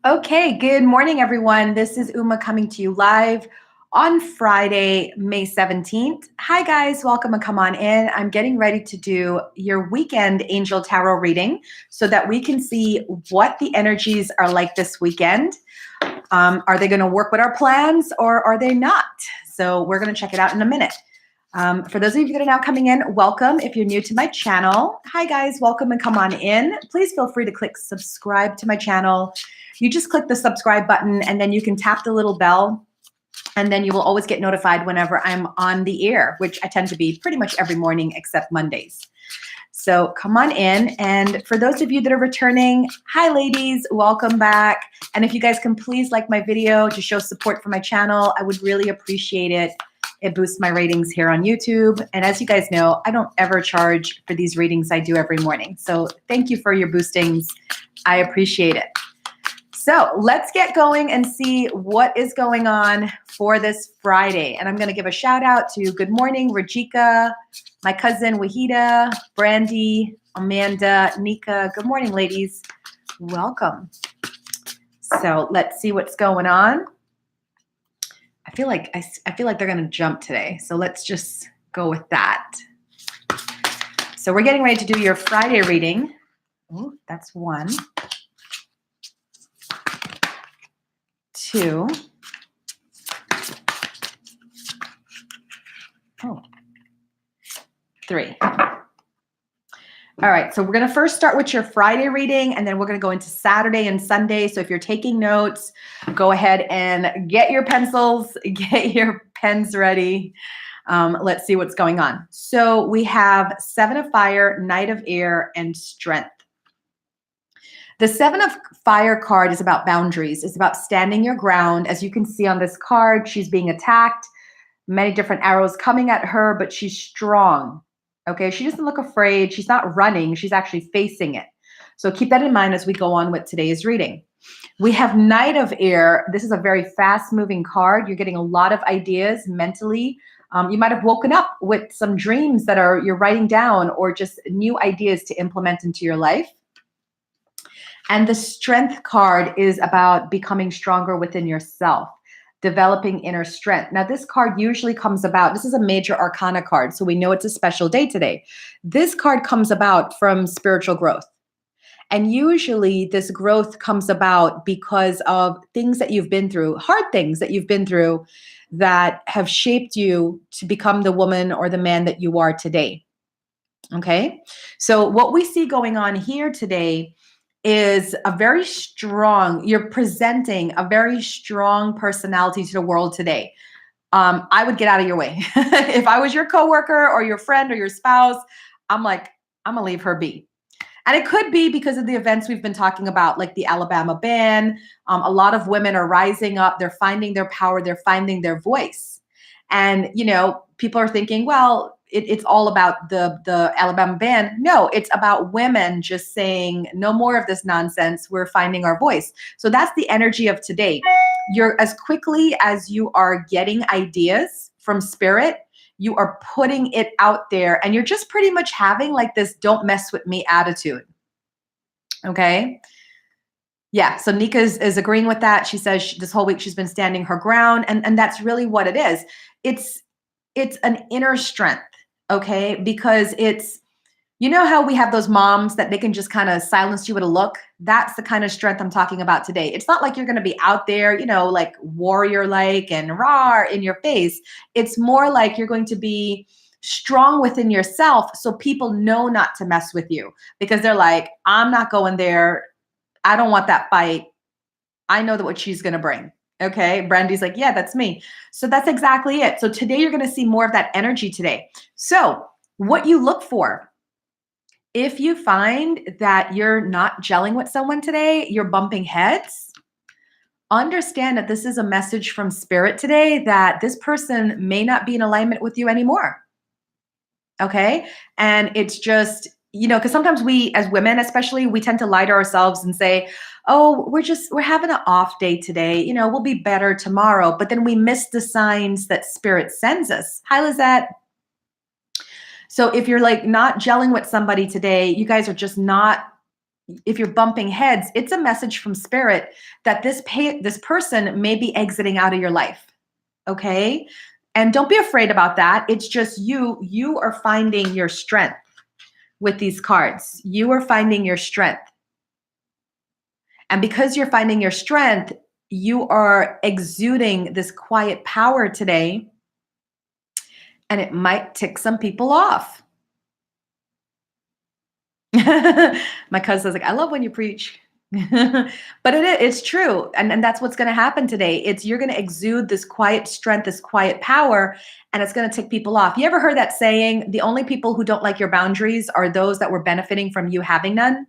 Okay, good morning, everyone. This is Uma coming to you live on Friday, May 17th. Hi, guys. Welcome and come on in. I'm getting ready to do your weekend angel tarot reading so that we can see what the energies are like this weekend. Are they going to work with our plans or are they not? So we're going to check it out in a minute. For those of you that are now coming in, welcome. If you're new to my channel, hi guys, welcome and come on in. Please feel free to click subscribe to my channel. You just click the subscribe button and then you can tap the little bell and then you will always get notified whenever I'm on the air, which I tend to be pretty much every morning except Mondays. So come on in. And for those of you that are returning, hi ladies, welcome back. And if you guys can please like my video to show support for my channel, I would really appreciate it. It boosts my ratings here on YouTube. And as you guys know, I don't ever charge for these readings I do every morning. So thank you for your boostings. I appreciate it. So let's get going and see what is going on for this Friday. And I'm going to give a shout out to good morning, Rajika, my cousin Wahida, Brandy, Amanda, Nika. Good morning, ladies. Welcome. So let's see what's going on. I feel like they're going to jump today. So let's just go with that. So we're getting ready to do your Friday reading. Oh, that's 1, 2. Oh, 3. All right, so we're going to first start with your Friday reading, and then we're going to go into Saturday and Sunday. So if you're taking notes, go ahead and get your pencils, get your pens ready. Let's see what's going on. So we have 7 of Fire, Knight of Air, and Strength. The 7 of Fire card is about boundaries. It's about standing your ground. As you can see on this card, she's being attacked. Many different arrows coming at her, but she's strong. Okay, she doesn't look afraid. She's not running. She's actually facing it. So keep that in mind as we go on with today's reading. We have Knight of Air. This is a very fast-moving card. You're getting a lot of ideas mentally. You might have woken up with some dreams that you're writing down or just new ideas to implement into your life. And the Strength card is about becoming stronger within yourself, developing inner strength. Now, this card usually comes about, this is a major arcana card, so we know it's a special day today. This card comes about from spiritual growth. And usually this growth comes about because of things that you've been through, hard things that you've been through that have shaped you to become the woman or the man that you are today. Okay? So what we see going on here today is a very strong, you're presenting a very strong personality to the world today. I would get out of your way. If I was your coworker or your friend or your spouse, I'm like, I'm gonna leave her be. And it could be because of the events we've been talking about, like the Alabama ban. A lot of women are rising up. They're finding their power. They're finding their voice. And, you know, people are thinking, well, it's all about the Alabama ban. No, it's about women just saying no more of this nonsense. We're finding our voice. So that's the energy of today. You're as quickly as you are getting ideas from spirit, you are putting it out there and you're just pretty much having like this don't mess with me attitude. Okay. Yeah, so Nika is agreeing with that. She says this whole week she's been standing her ground, and that's really what it is. It's an inner strength, okay? Because it's, you know how we have those moms that they can just kind of silence you with a look? That's the kind of strength I'm talking about today. It's not like you're going to be out there, you know, like warrior-like and raw in your face. It's more like you're going to be strong within yourself so people know not to mess with you because they're like, I'm not going there. I don't want that fight. I know that what she's going to bring. Okay. Brandy's like, yeah, that's me. So that's exactly it. So today you're going to see more of that energy today. So what you look for, if you find that you're not gelling with someone today, you're bumping heads, understand that this is a message from spirit today that this person may not be in alignment with you anymore. Okay. And it's just, you know, because sometimes we as women, especially, we tend to lie to ourselves and say, oh, we're having an off day today. You know, we'll be better tomorrow. But then we miss the signs that spirit sends us. Hi, Lizette. So if you're like not gelling with somebody today, you guys are just not if you're bumping heads, it's a message from spirit that this person may be exiting out of your life. Okay? And don't be afraid about that. It's just you are finding your strength with these cards. You are finding your strength. And because you're finding your strength, you are exuding this quiet power today, and it might tick some people off. My cousin's like, I love when you preach. But it's true. And that's what's going to happen today. You're going to exude this quiet strength, this quiet power, and it's going to tick people off. You ever heard that saying, the only people who don't like your boundaries are those that were benefiting from you having none?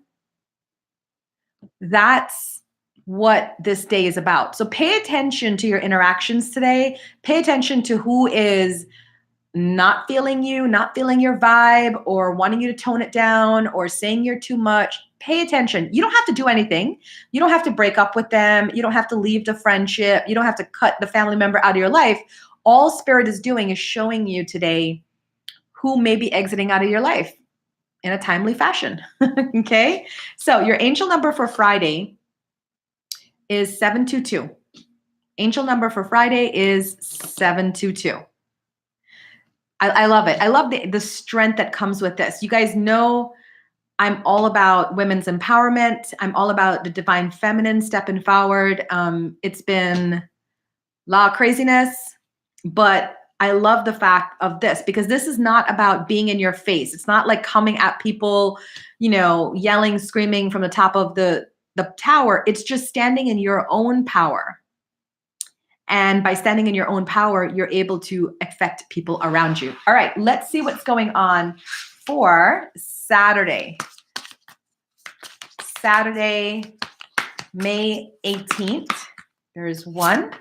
That's what this day is about. So pay attention to your interactions today. Pay attention to who is not feeling you, not feeling your vibe, or wanting you to tone it down, or saying you're too much. Pay attention. You don't have to do anything. You don't have to break up with them. You don't have to leave the friendship. You don't have to cut the family member out of your life. All Spirit is doing is showing you today who may be exiting out of your life in a timely fashion. Okay? So your angel number for Friday is 722. Angel number for Friday is 722. I love it. I love the strength that comes with this. You guys know I'm all about women's empowerment. I'm all about the divine feminine stepping forward. It's been a lot of craziness, but I love the fact of this because this is not about being in your face. It's not like coming at people, yelling, screaming from the top of the tower. It's just standing in your own power. And by standing in your own power, you're able to affect people around you. All right, let's see what's going on for Saturday. Saturday, May 18th. There's 1.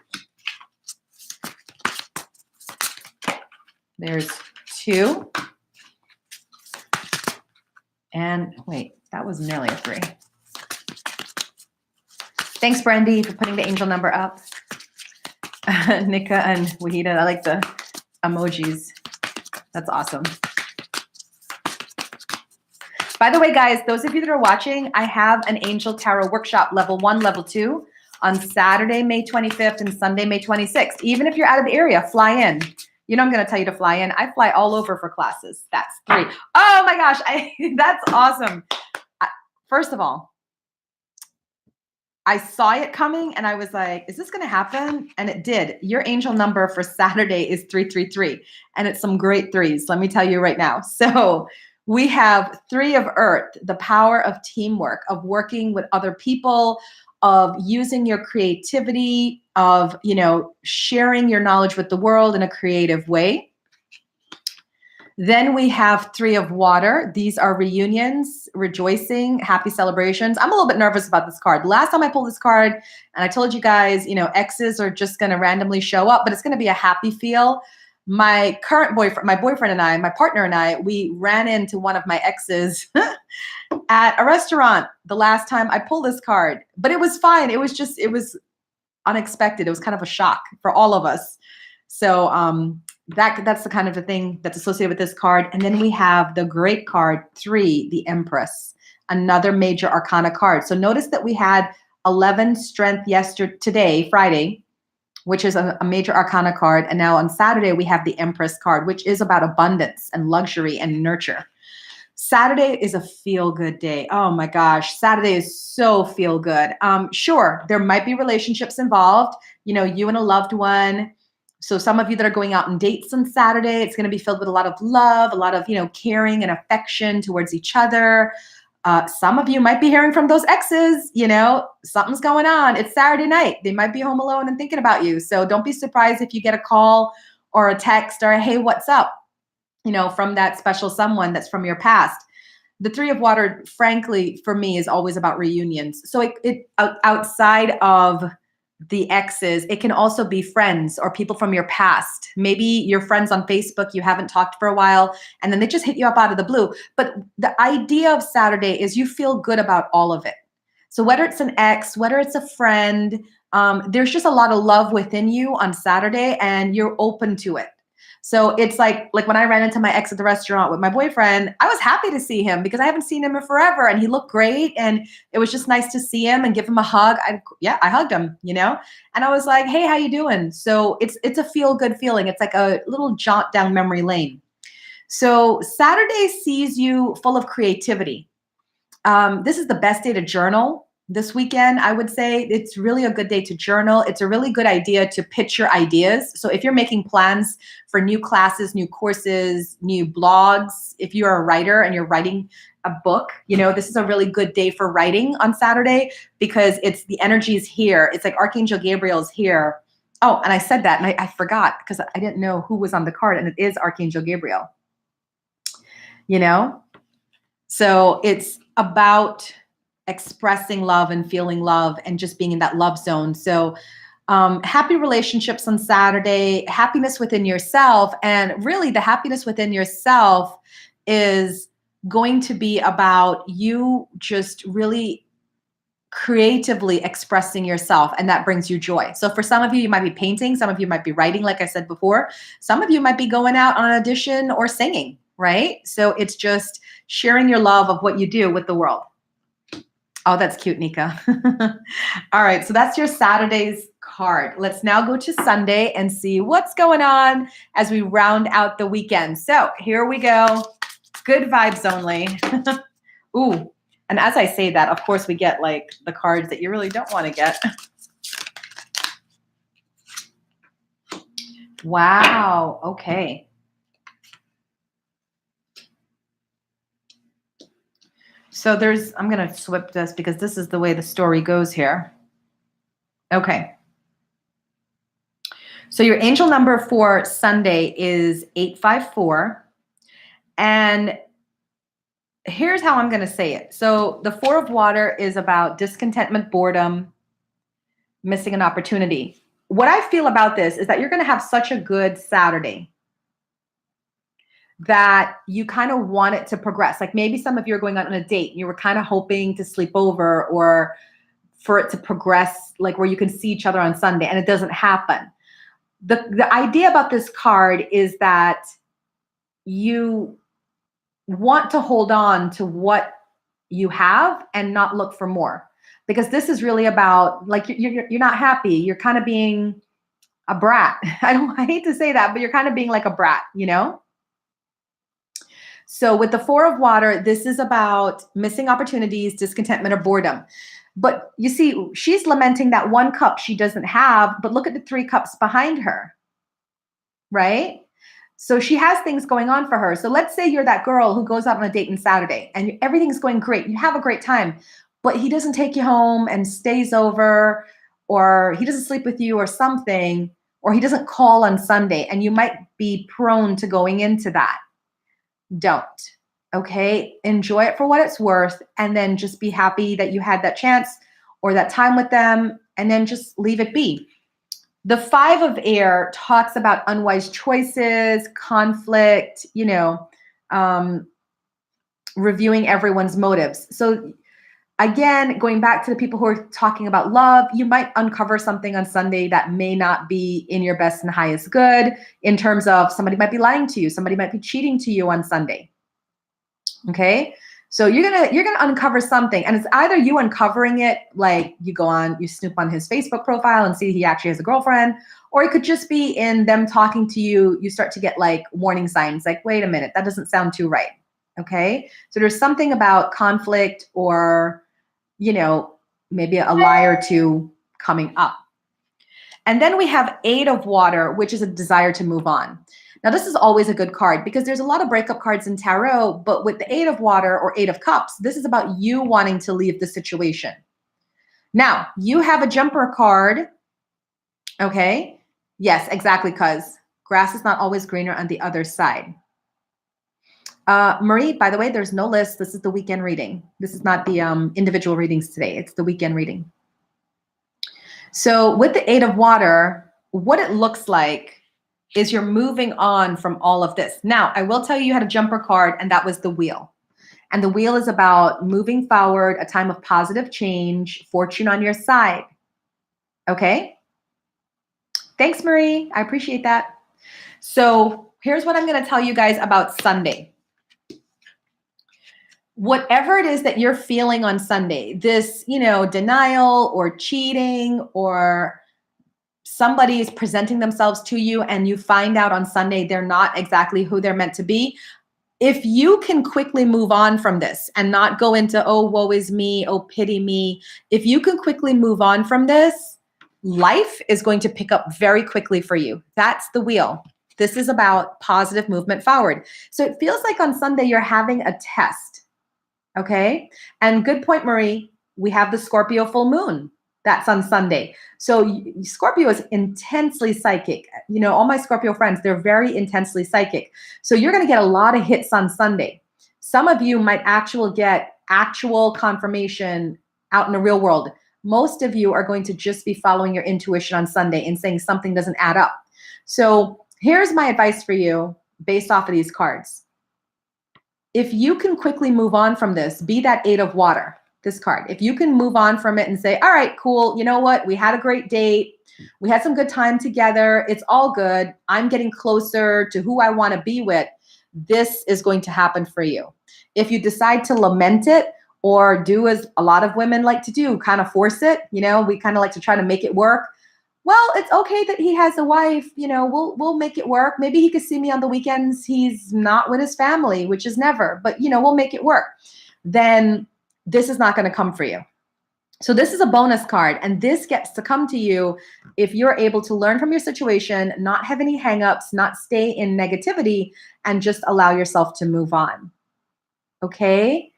There's 2. And wait, that was nearly a 3. Thanks, Brandy, for putting the angel number up. Nika and Wahida, I like the emojis. That's awesome. By the way, guys, those of you that are watching, I have an Angel Tarot Workshop level 1, level 2 on Saturday, May 25th and Sunday, May 26th. Even if you're out of the area, fly in. I'm going to tell you to fly in. I fly all over for classes. That's 3. Oh my gosh, that's awesome. First of all, I saw it coming and I was like, is this going to happen? And it did. Your angel number for Saturday is 333. And it's some great 3s. Let me tell you right now. So we have 3 of Earth, the power of teamwork, of working with other people, of using your creativity, of, sharing your knowledge with the world in a creative way. Then we have 3 of Water. These are reunions, rejoicing, happy celebrations. I'm a little bit nervous about this card. Last time I pulled this card, and I told you guys, exes are just going to randomly show up, but it's going to be a happy feel. My current boyfriend, my partner and I, we ran into one of my exes at a restaurant the last time I pulled this card, but it was fine. It was unexpected. It was kind of a shock for all of us. So, that's the kind of the thing that's associated with this card. And then we have the great card 3, the Empress, another major arcana card. So notice that we had 11 strength today, Friday, which is a major arcana card. And now on Saturday, we have the Empress card, which is about abundance and luxury and nurture. Saturday is a feel-good day. Oh my gosh, Saturday is so feel-good. Sure, there might be relationships involved, you and a loved one. So some of you that are going out on dates on Saturday, it's going to be filled with a lot of love, a lot of, caring and affection towards each other. Some of you might be hearing from those exes, something's going on. It's Saturday night. They might be home alone and thinking about you. So don't be surprised if you get a call or a text or a, hey, what's up? From that special someone that's from your past. The 3 of Water, frankly, for me is always about reunions. So it outside of the exes, it can also be friends or people from your past. Maybe your friends on Facebook, you haven't talked for a while, and then they just hit you up out of the blue. But the idea of Saturday is you feel good about all of it. So whether it's an ex, whether it's a friend, there's just a lot of love within you on Saturday, and you're open to it. So it's like when I ran into my ex at the restaurant with my boyfriend, I was happy to see him because I haven't seen him in forever, and he looked great, and it was just nice to see him and give him a hug. I hugged him, and I was like, "Hey, how you doing?" So it's a feel good feeling. It's like a little jaunt down memory lane. So Saturday sees you full of creativity. This is the best day to journal this weekend. I would say it's really a good day to journal. It's a really good idea to pitch your ideas. So if you're making plans for new classes, new courses, new blogs, if you're a writer and you're writing a book, this is a really good day for writing on Saturday because the energy is here. It's like Archangel Gabriel's here. Oh, and I said that and I forgot because I didn't know who was on the card, and it is Archangel Gabriel. So it's about expressing love and feeling love and just being in that love zone. So happy relationships on Saturday, happiness within yourself. And really the happiness within yourself is going to be about you just really creatively expressing yourself, and that brings you joy. So for some of you, you might be painting, some of you might be writing, like I said before, some of you might be going out on an audition or singing, right? So it's just sharing your love of what you do with the world. Oh, that's cute, Nika. All right, so that's your Saturday's card. Let's now go to Sunday and see what's going on as we round out the weekend. So here we go. Good vibes only. Ooh, and as I say that, of course, we get like the cards that you really don't want to get. Wow, okay. So I'm going to flip this because this is the way the story goes here. Okay. So your angel number for Sunday is 854. And here's how I'm going to say it. So the Four of Water is about discontentment, boredom, missing an opportunity. What I feel about this is that you're going to have such a good Saturday that you kind of want it to progress. Like maybe some of you are going out on a date and you were kind of hoping to sleep over or for it to progress, like where you can see each other on Sunday, and it doesn't happen. The idea about this card is that you want to hold on to what you have and not look for more, because this is really about like you're not happy. You're kind of being a brat. I hate to say that, but you're kind of being like a brat, So with the Four of Water, this is about missing opportunities, discontentment, or boredom. But you see, she's lamenting that one cup she doesn't have, but look at the 3 cups behind her, right? So she has things going on for her. So let's say you're that girl who goes out on a date on Saturday and everything's going great. You have a great time, but he doesn't take you home and stays over, or he doesn't sleep with you or something, or he doesn't call on Sunday, and you might be prone to going into that. Don't. Okay. Enjoy it for what it's worth, and then just be happy that you had that chance or that time with them, and then just leave it be. The 5 of Air talks about unwise choices, conflict, reviewing everyone's motives. So again, going back to the people who are talking about love, you might uncover something on Sunday that may not be in your best and highest good, in terms of somebody might be lying to you, somebody might be cheating to you on Sunday. Okay? So you're gonna uncover something, and it's either you uncovering it, like you snoop on his Facebook profile and see he actually has a girlfriend, or it could just be in them talking to you. You start to get like warning signs, like, wait a minute, that doesn't sound too right. Okay? So there's something about conflict or maybe a lie or two coming up. And then we have 8 of Water, which is a desire to move on. Now, this is always a good card because there's a lot of breakup cards in tarot, but with the 8 of Water or 8 of Cups, this is about you wanting to leave the situation. Now, you have a jumper card. Okay. Yes, exactly, because grass is not always greener on the other side. Marie, by the way, there's no list. This is the weekend reading. This is not the individual readings today. It's the weekend reading. So with the 8 of Water, what it looks like is you're moving on from all of this. Now, I will tell you had a jumper card, and that was the Wheel. And the Wheel is about moving forward, a time of positive change, fortune on your side. Okay? Thanks, Marie. I appreciate that. So here's what I'm going to tell you guys about Sunday. Whatever it is that you're feeling on Sunday, this, denial or cheating, or somebody is presenting themselves to you and you find out on Sunday they're not exactly who they're meant to be. If you can quickly move on from this and not go into, oh, woe is me, oh, pity me. If you can quickly move on from this, life is going to pick up very quickly for you. That's the wheel. This is about positive movement forward. So it feels like on Sunday you're having a test. Okay. And good point, Marie. We have the Scorpio full moon. That's on Sunday. So Scorpio is intensely psychic. All my Scorpio friends, they're very intensely psychic. So you're going to get a lot of hits on Sunday. Some of you might get actual confirmation out in the real world. Most of you are going to just be following your intuition on Sunday and saying something doesn't add up. So here's my advice for you based off of these cards. If you can quickly move on from this, be that 8 of water, this card. If you can move on from it and say, all right, cool. You know what? We had a great date. We had some good time together. It's all good. I'm getting closer to who I want to be with. This is going to happen for you. If you decide to lament it or do as a lot of women like to do, kind of force it, we kind of like to try to make it work. Well, it's okay that he has a wife, we'll make it work. Maybe he could see me on the weekends. He's not with his family, which is never, but we'll make it work. Then this is not going to come for you. So this is a bonus card, and this gets to come to you if you're able to learn from your situation, not have any hangups, not stay in negativity, and just allow yourself to move on. Okay?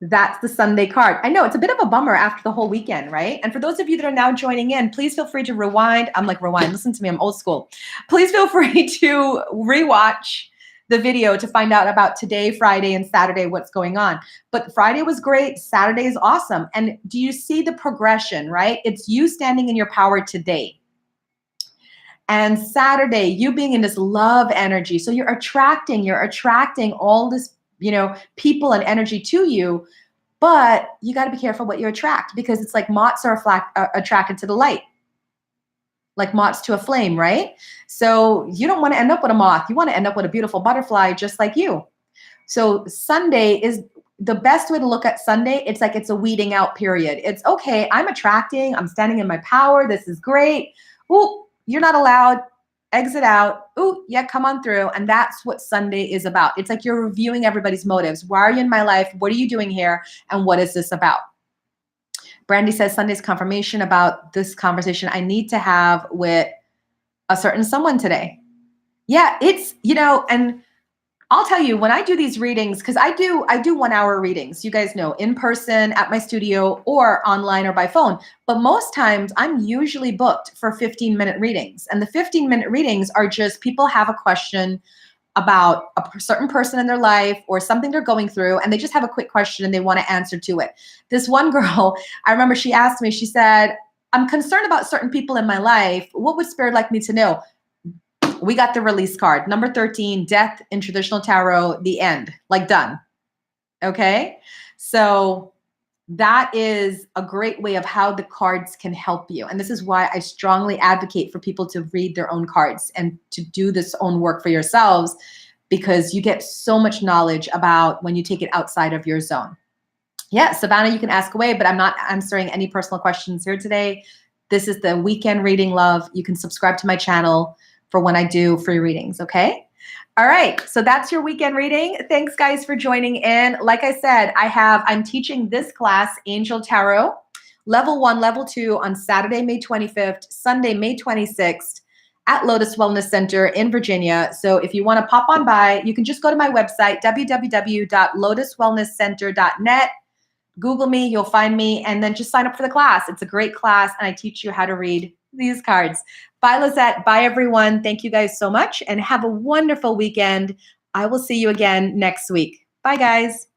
That's the Sunday card. I know it's a bit of a bummer after the whole weekend, right? And for those of you that are now joining in, please feel free to rewind. I'm like, rewind, listen to me, I'm old school. Please feel free to rewatch the video to find out about today, Friday, and Saturday, what's going on. But Friday was great. Saturday is awesome. And do you see the progression, right? It's you standing in your power today. And Saturday, you being in this love energy. So you're attracting all this, people and energy to you, but you got to be careful what you attract, because it's like moths are attracted to the light, like moths to a flame, right? So you don't want to end up with a moth. You want to end up with a beautiful butterfly just like you. So Sunday is the best way to look at Sunday. It's like it's a weeding out period. It's okay. I'm attracting. I'm standing in my power. This is great. Ooh, you're not allowed. Exit out. Ooh, yeah, come on through. And that's what Sunday is about. It's like you're reviewing everybody's motives. Why are you in my life? What are you doing here? And what is this about? Brandy says Sunday's confirmation about this conversation I need to have with a certain someone today. Yeah, it's, and I'll tell you, when I do these readings, because I do 1 hour readings, you guys know, in person at my studio or online or by phone. But most times I'm usually booked for 15-minute readings. And the 15-minute readings are just people have a question about a certain person in their life or something they're going through, and they just have a quick question and they want to answer to it. This one girl, I remember she asked me, she said, I'm concerned about certain people in my life. What would Spirit like me to know? We got the release card, number 13, death in traditional tarot, the end, like done. Okay. So that is a great way of how the cards can help you. And this is why I strongly advocate for people to read their own cards and to do this own work for yourselves, because you get so much knowledge about when you take it outside of your zone. Yeah, Savannah, you can ask away, but I'm not answering any personal questions here today. This is the weekend reading, love. You can subscribe to my channel for when I do free readings, okay? All right, so that's your weekend reading. Thanks, guys, for joining in. Like I said, I'm teaching this class, Angel Tarot, Level 1, Level 2, on Saturday, May 25th, Sunday, May 26th, at Lotus Wellness Center in Virginia. So if you want to pop on by, you can just go to my website, www.lotuswellnesscenter.net. Google me, you'll find me, and then just sign up for the class. It's a great class, and I teach you how to read these cards. Bye, Lizette. Bye, everyone. Thank you guys so much, and have a wonderful weekend. I will see you again next week. Bye, guys.